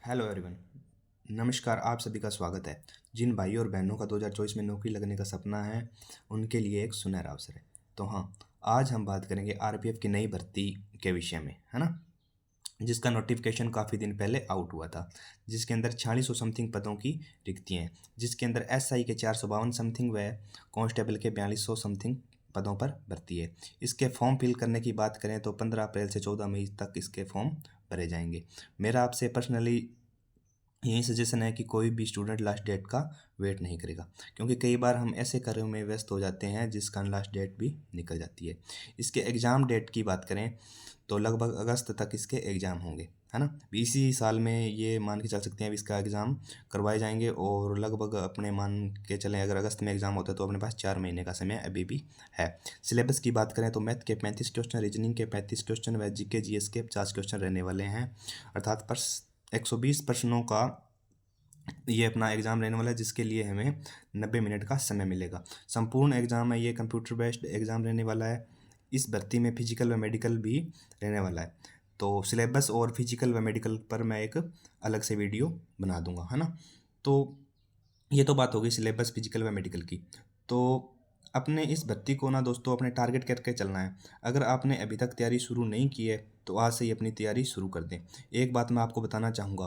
Hello everyone. नमस्कार, आप सभी का स्वागत है। जिन भाइयों और बहनों का 2024 में नौकरी लगने का सपना है, उनके लिए एक सुनहरा अवसर है। तो हाँ, आज हम बात करेंगे आरपीएफ की नई भर्ती के विषय में, है ना, जिसका नोटिफिकेशन काफ़ी दिन पहले आउट हुआ था, जिसके अंदर 4600 समथिंग पदों की रिक्तियाँ हैं, जिसके अंदर एसआई के 452 समथिंग व कांस्टेबल के 4200 समथिंग पदों पर भर्ती है। इसके फॉर्म फिल करने की बात करें तो 15 अप्रैल से 14 मई तक इसके फॉर्म भरे जाएंगे। मेरा आपसे पर्सनली यही सजेशन है कि कोई भी स्टूडेंट लास्ट डेट का वेट नहीं करेगा, क्योंकि कई बार हम ऐसे कार्यों में व्यस्त हो जाते हैं जिसका लास्ट डेट भी निकल जाती है। इसके एग्ज़ाम डेट की बात करें तो लगभग अगस्त तक इसके एग्ज़ाम होंगे, है ना। इसी साल में ये मान के चल सकते हैं भी इसका एग्ज़ाम करवाए जाएंगे, और लगभग अपने मान के चलें अगर अगस्त में एग्ज़ाम होता है तो अपने पास 4 महीने का समय अभी भी है। सिलेबस की बात करें तो मैथ के 35 क्वेश्चन, रीजनिंग के 35 क्वेश्चन व जीके जीएस के 50 क्वेश्चन रहने वाले हैं, अर्थात 120 प्रश्नों का ये अपना एग्ज़ाम रहने वाला है, जिसके लिए हमें 90 मिनट का समय मिलेगा। संपूर्ण एग्ज़ाम है ये, कंप्यूटर बेस्ड एग्ज़ाम रहने वाला है। इस भर्ती में फिजिकल व मेडिकल भी रहने वाला है। तो सिलेबस और फिजिकल व मेडिकल पर मैं एक अलग से वीडियो बना दूंगा, है ना। तो ये तो बात हो गई सिलेबस, फिजिकल व मेडिकल की। तो अपने इस भर्ती को ना दोस्तों अपने टारगेट करके चलना है। अगर आपने अभी तक तैयारी शुरू नहीं की है तो आज से ही अपनी तैयारी शुरू कर दें। एक बात मैं आपको बताना चाहूँगा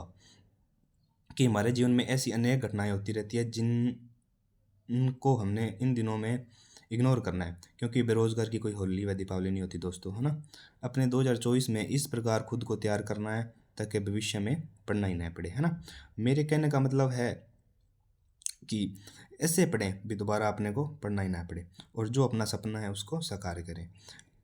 कि हमारे जीवन में ऐसी अनेक घटनाएं होती रहती है जिनको हमने इन दिनों में इग्नोर करना है, क्योंकि बेरोजगार की कोई होली व दीपावली नहीं होती दोस्तों, है ना। अपने 2024 में इस प्रकार खुद को तैयार करना है ताकि भविष्य में पढ़ना ही ना पड़े, है ना। मेरे कहने का मतलब है कि ऐसे पढ़ें भी दोबारा अपने को पढ़ना ही ना पड़े, और जो अपना सपना है उसको साकार करें।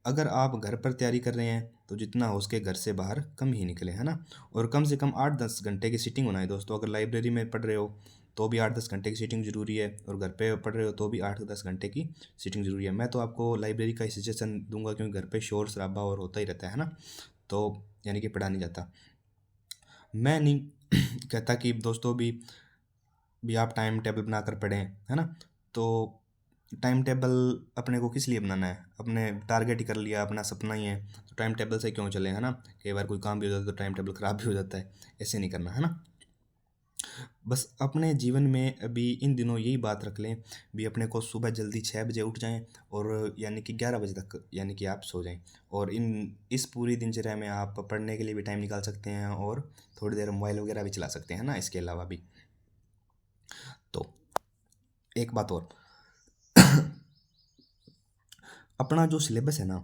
अगर आप घर पर तैयारी कर रहे हैं तो जितना हो उसके घर से बाहर कम ही निकले, है ना। और कम से कम 8-10 घंटे की सीटिंग होना है दोस्तों। अगर लाइब्रेरी में पढ़ रहे हो तो भी 8-10 घंटे की सीटिंग ज़रूरी है, और घर पे पढ़ रहे हो तो भी 8-10 घंटे की सीटिंग ज़रूरी है। मैं तो आपको लाइब्रेरी का ही सजेशन दूंगा, क्योंकि घर पे शोर शराबा और होता ही रहता है ना, तो यानी कि पढ़ा नहीं जाता। मैं नहीं कहता कि दोस्तों भी आप टाइम टेबल बनाकर पढ़ें, है ना। तो टाइम टेबल अपने को किस लिए बनाना है, अपने टारगेट ही कर लिया, अपना सपना ही है, तो टाइम टेबल से क्यों चले, है ना। कई बार कोई काम भी हो जाता है तो टाइम टेबल ख़राब भी हो जाता है। ऐसे नहीं करना, है ना। बस अपने जीवन में अभी इन दिनों यही बात रख लें भी अपने को सुबह जल्दी 6 बजे उठ जाएं, और यानी कि 11 बजे तक यानी कि आप सो जाएं। और इस पूरी दिनचर्या में आप पढ़ने के लिए भी टाइम निकाल सकते हैं, और थोड़ी देर मोबाइल वगैरह भी चला सकते हैं ना, इसके अलावा भी। तो एक बात और, अपना जो सिलेबस है ना,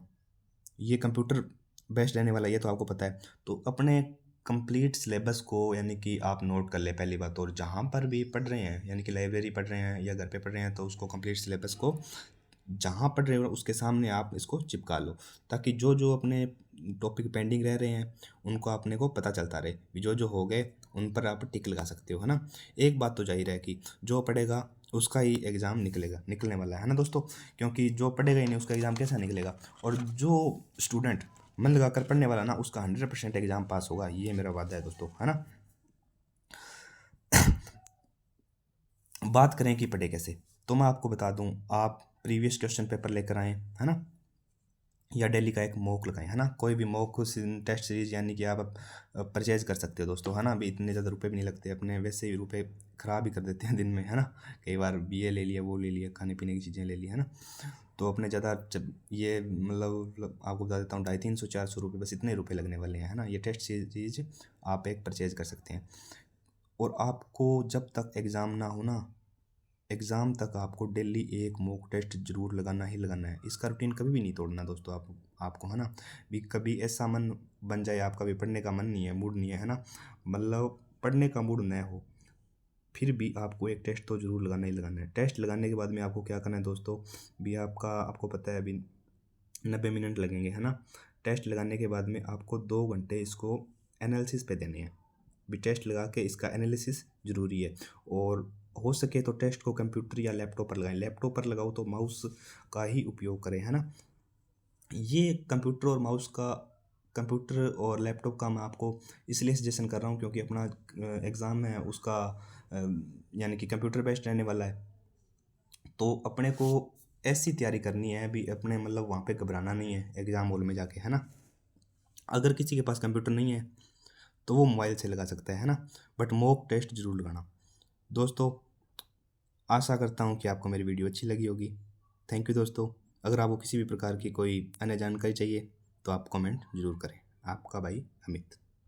ये कंप्यूटर बेस्ड रहने वाला है, ये तो आपको पता है। तो अपने कंप्लीट सिलेबस को यानी कि आप नोट कर ले पहली बात। और जहाँ पर भी पढ़ रहे हैं, यानी कि लाइब्रेरी पढ़ रहे हैं या घर पे पढ़ रहे हैं, तो उसको कंप्लीट सिलेबस को जहाँ पढ़ रहे हो उसके सामने आप इसको चिपका लो, ताकि जो जो अपने टॉपिक पेंडिंग रह रहे हैं उनको अपने को पता चलता रहे कि जो जो हो गए उन पर आप टिक लगा सकते हो, है ना। एक बात तो जाहिर है कि जो पढ़ेगा उसका ही एग्ज़ाम निकलने वाला है ना दोस्तों, क्योंकि जो पढ़ेगा ही नहीं उसका एग्ज़ाम कैसा निकलेगा। और जो स्टूडेंट मन लगाकर पढ़ने वाला ना, उसका 100% एग्ज़ाम पास होगा, ये मेरा वादा है दोस्तों, है ना। बात करें कि पढ़े कैसे, तो मैं आपको बता दूं, आप प्रीवियस क्वेश्चन पेपर लेकर आएँ, है ना, या डेली का एक मॉक लगाएं, है ना। कोई भी मॉक टेस्ट सीरीज यानी कि आप परचेज कर सकते हो दोस्तों, है ना। अभी इतने ज़्यादा रुपए भी नहीं लगते, अपने वैसे ही रुपए ख़राब ही कर देते हैं दिन में, है ना। कई बार ये ले लिया, वो ले लिया, खाने पीने की चीज़ें ले ली, है ना। तो अपने ज़्यादा ये मतलब आपको बता देता हूँ, 250-300-400 रुपये, बस इतने रुपये लगने वाले हैं, है ना। ये टेस्ट सीरीज आप एक परचेज कर सकते हैं। और आपको जब तक एग्ज़ाम ना हो ना, एग्ज़ाम तक आपको डेली एक मॉक टेस्ट ज़रूर लगाना ही लगाना है। इसका रूटीन कभी भी नहीं तोड़ना दोस्तों, आपको, है ना। भी कभी ऐसा मन बन जाए आपका भी पढ़ने का मन नहीं है, मूड नहीं है ना, मतलब पढ़ने का मूड न हो, फिर भी आपको एक टेस्ट तो ज़रूर लगाना ही लगाना है। टेस्ट लगाने के बाद में आपको क्या करना है दोस्तों, भी आपको पता है अभी 90 मिनट लगेंगे, है ना। टेस्ट लगाने के बाद में आपको 2 घंटे इसको एनालिसिस पे देने हैं। भी टेस्ट लगा के इसका एनालिसिस ज़रूरी है। और हो सके तो टेस्ट को कंप्यूटर या लैपटॉप पर लगाएं। लैपटॉप पर लगाओ तो माउस का ही उपयोग करें, है ना। ये कंप्यूटर और लैपटॉप का मैं आपको इसलिए सजेशन कर रहा हूँ क्योंकि अपना एग्ज़ाम है उसका अ, यानी कि कंप्यूटर बेस्ड रहने वाला है। तो अपने को ऐसी तैयारी करनी है भी अपने मतलब वहाँ पे घबराना नहीं है एग्ज़ाम हॉल में जाके, है ना। अगर किसी के पास कंप्यूटर नहीं है तो वो मोबाइल से लगा सकता है ना। बट मॉक टेस्ट ज़रूर लगाना। दोस्तों, आशा करता हूँ कि आपको मेरी वीडियो अच्छी लगी होगी। थैंक यू दोस्तों। अगर आपको किसी भी प्रकार की कोई अन्य जानकारी चाहिए तो आप कमेंट ज़रूर करें। आपका भाई अमित।